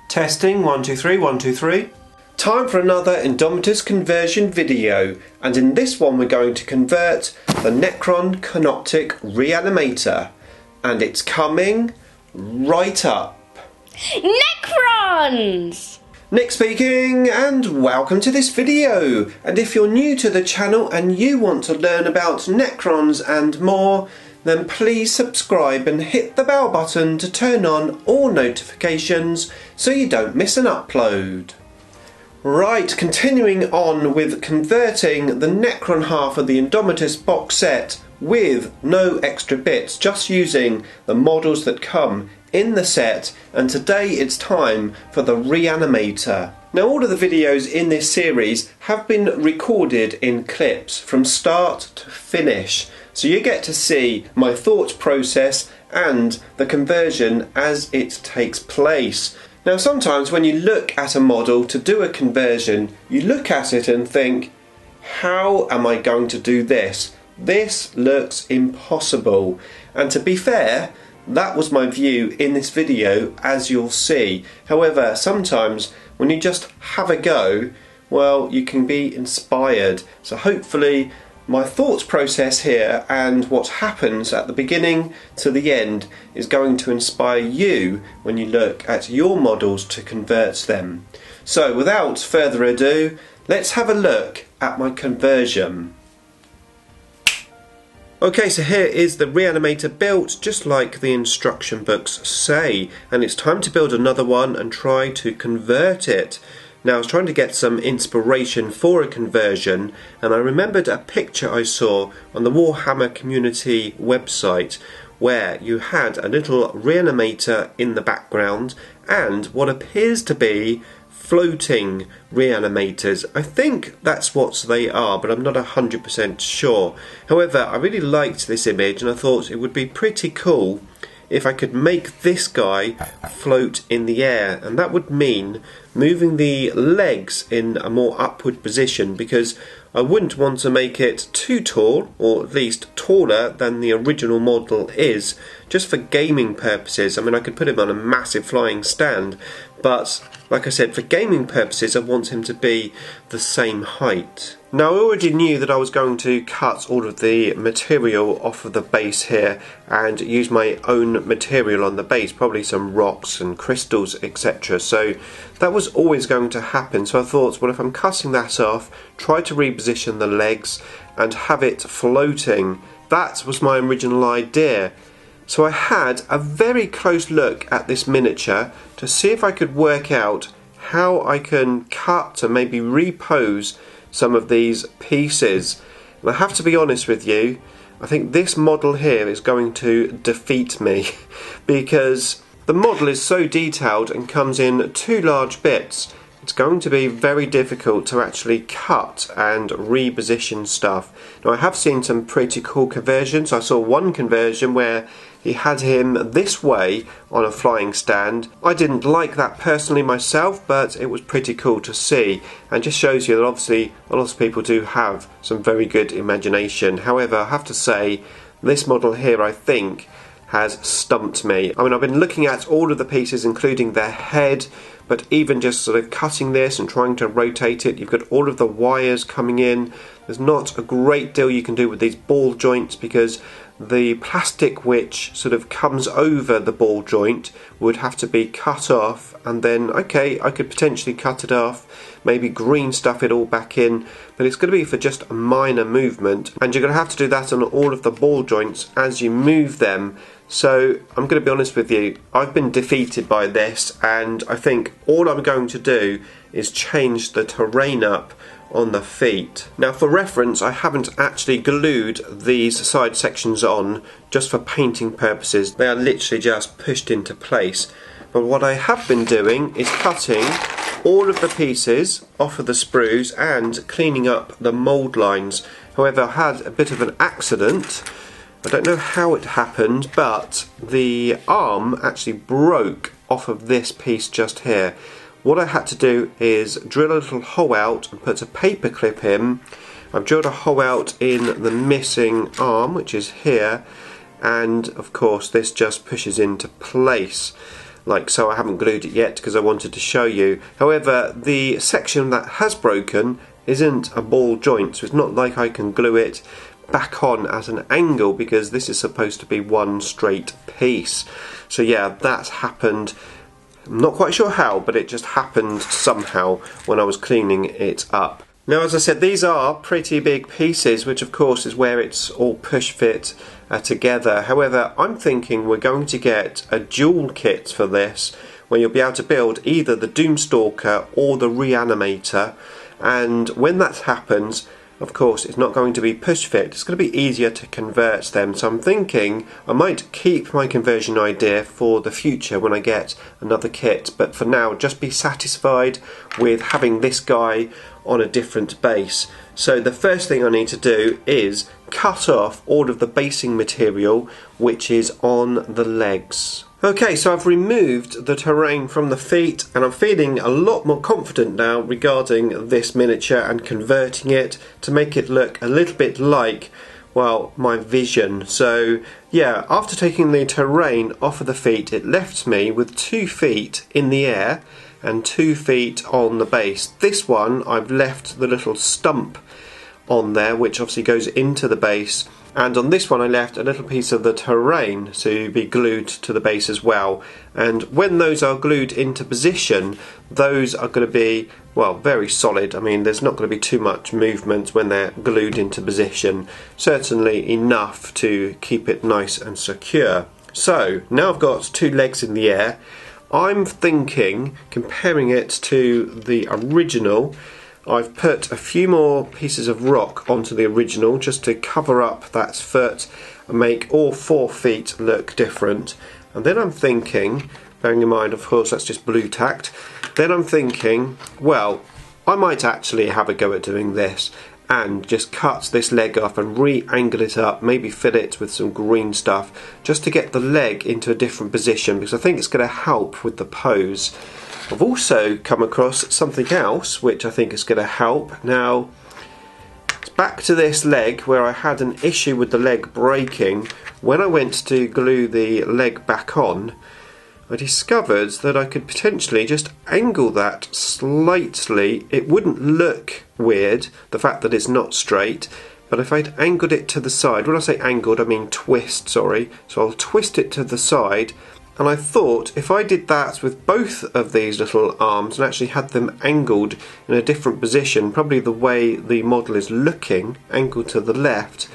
Testing 1 2 3 1 2 3. Time for another Indomitus conversion video, and in this one we're going to convert the Necron Canoptek Reanimator, and it's coming right up. Necrons! Nick speaking, and welcome to this video. And if you're new to the channel and you want to learn about Necrons and more, then please subscribe and hit the bell button to turn on all notifications so you don't miss an upload. Right, continuing on with converting the Necron half of the Indomitus box set with no extra bits, just using the models that come in the set, and today it's time for the Reanimator. Now, all of the videos in this series have been recorded in clips from start to finish, so you get to see my thought process and the conversion as it takes place. Now, sometimes when you look at a model to do a conversion, you look at it and think, how am I going to do this? This looks impossible. And to be fair, that was my view in this video, as you'll see. However, sometimes when you just have a go, well, you can be inspired. So hopefully my thoughts process here and what happens at the beginning to the end is going to inspire you when you look at your models to convert them. So without further ado, let's have a look at my conversion. Okay, so here is the Reanimator built just like the instruction books say, and it's time to build another one and try to convert it. Now, I was trying to get some inspiration for a conversion, and I remembered a picture I saw on the Warhammer community website where you had a little Reanimator in the background and what appears to be floating reanimators. I think that's what they are, but I'm not 100% sure. However, I really liked this image and I thought it would be pretty cool if I could make this guy float in the air, and that would mean moving the legs in a more upward position, because I wouldn't want to make it too tall, or at least taller than the original model is, just for gaming purposes. I mean, I could put him on a massive flying stand, but like I said, for gaming purposes I want him to be the same height. Now, I already knew that I was going to cut all of the material off of the base here and use my own material on the base, probably some rocks and crystals, etc. So that was always going to happen. So I thought, well, if I'm cutting that off, try to reposition the legs and have it floating. That was my original idea. So I had a very close look at this miniature to see if I could work out how I can cut and maybe repose some of these pieces. And I have to be honest with you, I think this model here is going to defeat me because the model is so detailed and comes in two large bits. It's going to be very difficult to actually cut and reposition stuff. Now, I have seen some pretty cool conversions. I saw one conversion where he had him this way on a flying stand. I didn't like that personally myself, but it was pretty cool to see, and just shows you that obviously a lot of people do have some very good imagination. However, I have to say, this model here, I think, has stumped me. I mean, I've been looking at all of the pieces, including their head, but even just sort of cutting this and trying to rotate it, you've got all of the wires coming in. There's not a great deal you can do with these ball joints, because the plastic which sort of comes over the ball joint would have to be cut off, and then, okay, I could potentially cut it off, maybe green stuff it all back in, but it's going to be for just a minor movement, and you're going to have to do that on all of the ball joints as you move them. So I'm going to be honest with you, I've been defeated by this, and I think all I'm going to do is change the terrain up on the feet. Now, for reference, I haven't actually glued these side sections on just for painting purposes. They are literally just pushed into place. But what I have been doing is cutting all of the pieces off of the sprues and cleaning up the mould lines. However, I had a bit of an accident. I don't know how it happened, but the arm actually broke off of this piece just here. What I had to do is drill a little hole out and put a paper clip in. I've drilled a hole out in the missing arm, which is here, and of course this just pushes into place. like so. I haven't glued it yet because I wanted to show you. However, the section that has broken isn't a ball joint, so it's not like I can glue it back on at an angle, because this is supposed to be one straight piece. So yeah, that's happened. I'm not quite sure how, but it just happened somehow when I was cleaning it up. Now, as I said, these are pretty big pieces, which of course is where it's all push fit together. However, I'm thinking we're going to get a dual kit for this, where you'll be able to build either the Doomstalker or the Reanimator, and when that happens, of course, it's not going to be push fit, it's going to be easier to convert them. So I'm thinking I might keep my conversion idea for the future when I get another kit, but for now just be satisfied with having this guy on a different base. So the first thing I need to do is cut off all of the basing material which is on the legs. Okay, so I've removed the terrain from the feet, and I'm feeling a lot more confident now regarding this miniature and converting it to make it look a little bit like, well, my vision. So yeah, after taking the terrain off of the feet, it left me with 2 feet in the air and 2 feet on the base. This one I've left the little stump on there, which obviously goes into the base, and on this one I left a little piece of the terrain to be glued to the base as well. And when those are glued into position, those are going to be, well, very solid. I mean, there's not going to be too much movement when they're glued into position, certainly enough to keep it nice and secure. So now I've got 2 legs in the air. I'm thinking, comparing it to the original, I've put a few more pieces of rock onto the original just to cover up that foot and make all 4 feet look different. And then I'm thinking, bearing in mind of course that's just blue tacked, then I'm thinking, well, I might actually have a go at doing this and just cut this leg off and re-angle it up, maybe fill it with some green stuff just to get the leg into a different position, because I think it's going to help with the pose. I've also come across something else which I think is going to help. Now, it's back to this leg where I had an issue with the leg breaking. When I went to glue the leg back on, I discovered that I could potentially just angle that slightly. It wouldn't look weird, the fact that it's not straight, but if I'd angled it to the side, when I say angled I mean twist, sorry, so I'll twist it to the side. And I thought if I did that with both of these little arms and actually had them angled in a different position, probably the way the model is looking, angled to the left,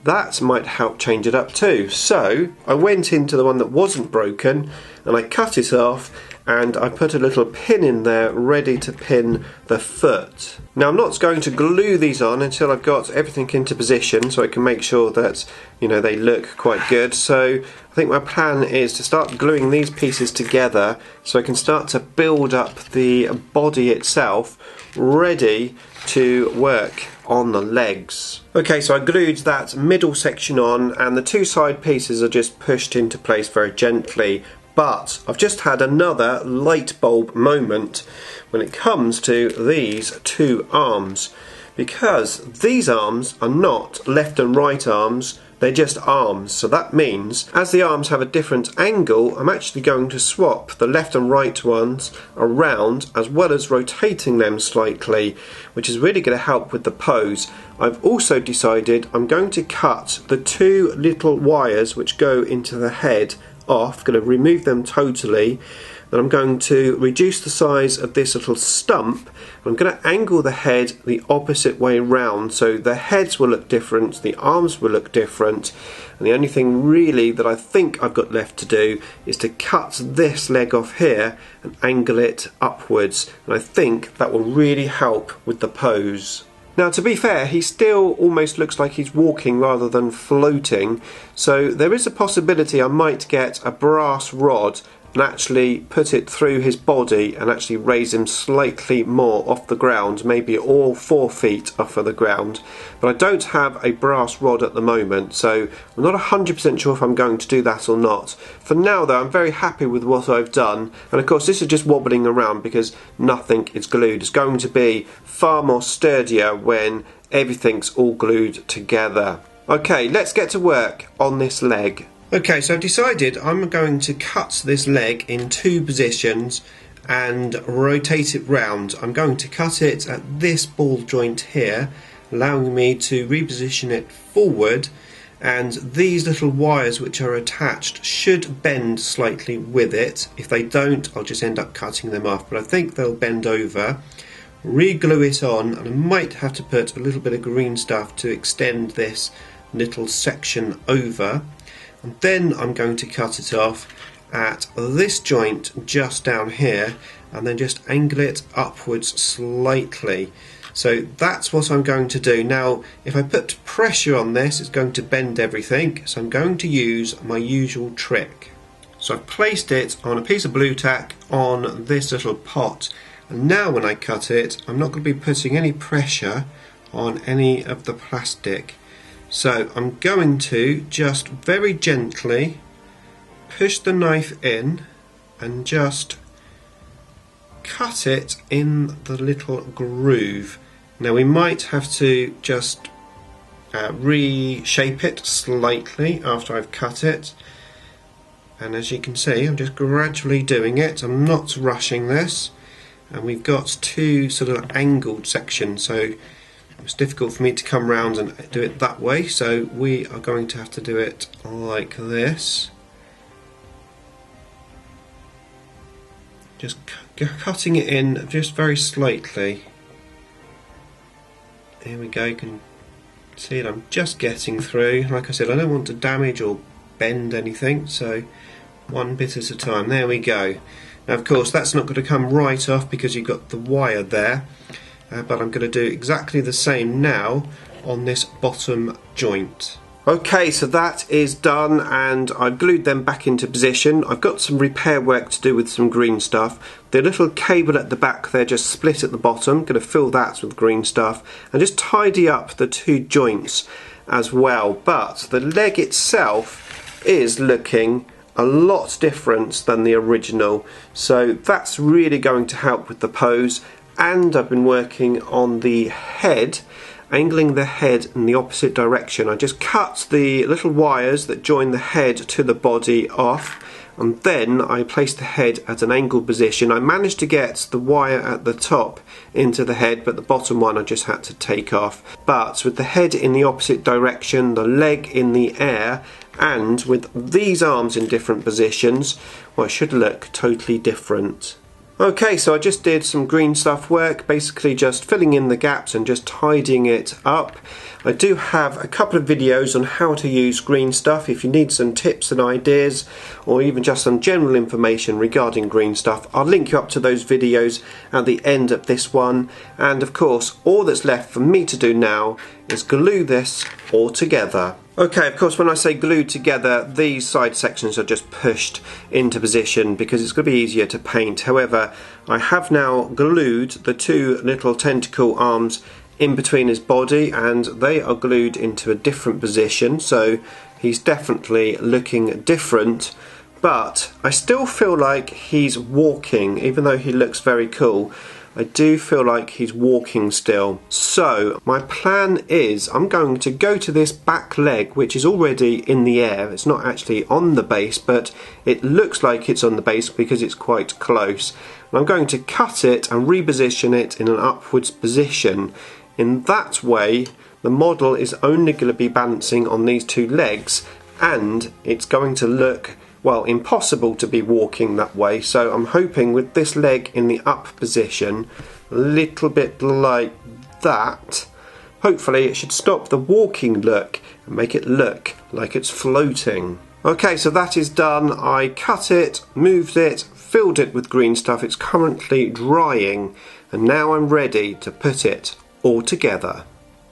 that might help change it up too. So I went into the one that wasn't broken and I cut it off, and I put a little pin in there ready to pin the foot. Now I'm not going to glue these on until I've got everything into position, so I can make sure that, you know, they look quite good. So I think my plan is to start gluing these pieces together so I can start to build up the body itself, ready to work on the legs. Okay, so I glued that middle section on, and the 2 side pieces are just pushed into place very gently. But I've just had another light bulb moment when it comes to these 2 arms, because these arms are not left and right arms, they're just arms. So that means as the arms have a different angle, I'm actually going to swap the left and right ones around, as well as rotating them slightly, which is really going to help with the pose. I've also decided I'm going to cut the 2 little wires which go into the head off. Going to remove them totally. Then I'm going to reduce the size of this little stump. I'm going to angle the head the opposite way round, so the heads will look different, the arms will look different, and the only thing really that I think I've got left to do is to cut this leg off here and angle it upwards, and I think that will really help with the pose. Now, to be fair, he still almost looks like he's walking rather than floating, so there is a possibility I might get a brass rod and actually put it through his body and actually raise him slightly more off the ground, maybe all 4 feet off of the ground. But I don't have a brass rod at the moment, so I'm not 100% sure if I'm going to do that or not. For now though, I'm very happy with what I've done, and of course this is just wobbling around because nothing is glued. It's going to be far more sturdier when everything's all glued together. Okay, let's get to work on this leg. Okay, so I've decided I'm going to cut this leg in 2 positions and rotate it round. I'm going to cut it at this ball joint here, allowing me to reposition it forward, and these little wires which are attached should bend slightly with it. If they don't, I'll just end up cutting them off, but I think they'll bend over. Re-glue it on, and I might have to put a little bit of green stuff to extend this little section over. And then I'm going to cut it off at this joint just down here, and then just angle it upwards slightly. So that's what I'm going to do. Now, if I put pressure on this, it's going to bend everything, so I'm going to use my usual trick. So I've placed it on a piece of blue tack on this little pot, and now when I cut it, I'm not going to be putting any pressure on any of the plastic. So I'm going to just very gently push the knife in and just cut it in the little groove. Now we might have to just reshape it slightly after I've cut it, and as you can see I'm just gradually doing it. I'm not rushing this, and we've got 2 sort of angled sections, so it's difficult for me to come round and do it that way, so we are going to have to do it like this. Just cutting it in just very slightly. There we go, you can see it, I'm just getting through. Like I said, I don't want to damage or bend anything, so 1 bit at a time. There we go. Now of course that's not going to come right off because you've got the wire there. But I'm going to do exactly the same now on this bottom joint. Okay, so that is done, and I've glued them back into position. I've got some repair work to do with some green stuff. The little cable at the back there just split at the bottom. I'm going to fill that with green stuff and just tidy up the 2 joints as well. But the leg itself is looking a lot different than the original, so that's really going to help with the pose. And I've been working on the head, angling the head in the opposite direction. I just cut the little wires that join the head to the body off, and then I placed the head at an angled position. I managed to get the wire at the top into the head, but the bottom one I just had to take off. But with the head in the opposite direction, the leg in the air, and with these arms in different positions, well, it should look totally different. Okay, so I just did some green stuff work, basically just filling in the gaps and just tidying it up. I do have a couple of videos on how to use green stuff if you need some tips and ideas, or even just some general information regarding green stuff. I'll link you up to those videos at the end of this one, and of course all that's left for me to do now is glue this all together. Okay, of course when I say glued together, these side sections are just pushed into position because it's going to be easier to paint. However, I have now glued the 2 little tentacle arms in between his body, and they are glued into a different position, so he's definitely looking different. But I still feel like he's walking, even though he looks very cool. I do feel like he's walking still. So my plan is I'm going to go to this back leg, which is already in the air. It's not actually on the base, but it looks like it's on the base because it's quite close. And I'm going to cut it and reposition it in an upwards position. In that way, the model is only going to be balancing on these 2 legs, and it's going to look, well, impossible to be walking that way. So I'm hoping with this leg in the up position, a little bit like that, hopefully it should stop the walking look and make it look like it's floating. Okay, so that is done. I cut it, moved it, filled it with green stuff. It's currently drying, and now I'm ready to put it all together.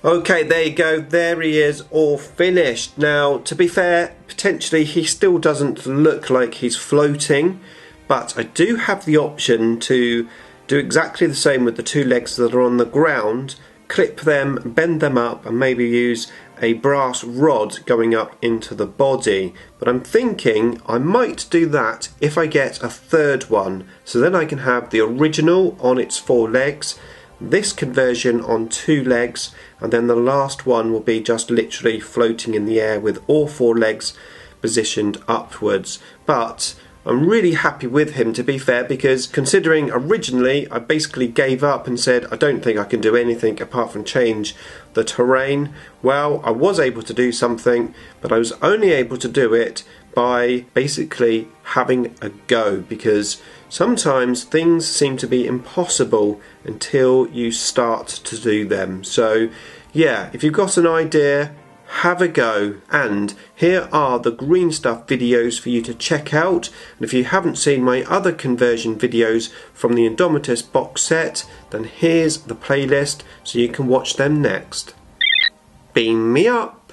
Okay, there you go, there he is, all finished. Now, to be fair, potentially he still doesn't look like he's floating, but I do have the option to do exactly the same with the 2 legs that are on the ground, clip them, bend them up, and maybe use a brass rod going up into the body. But I'm thinking I might do that if I get a 3rd one, so then I can have the original on its 4 legs, this conversion on 2 legs, and then the last one will be just literally floating in the air with all 4 legs positioned upwards. But I'm really happy with him, to be fair, because considering originally I basically gave up and said I don't think I can do anything apart from change the terrain. Well, I was able to do something, but I was only able to do it by basically having a go, because sometimes things seem to be impossible until you start to do them. So yeah, if you've got an idea, have a go. And here are the green stuff videos for you to check out. And if you haven't seen my other conversion videos from the Indomitus box set, then here's the playlist so you can watch them next. Beam me up!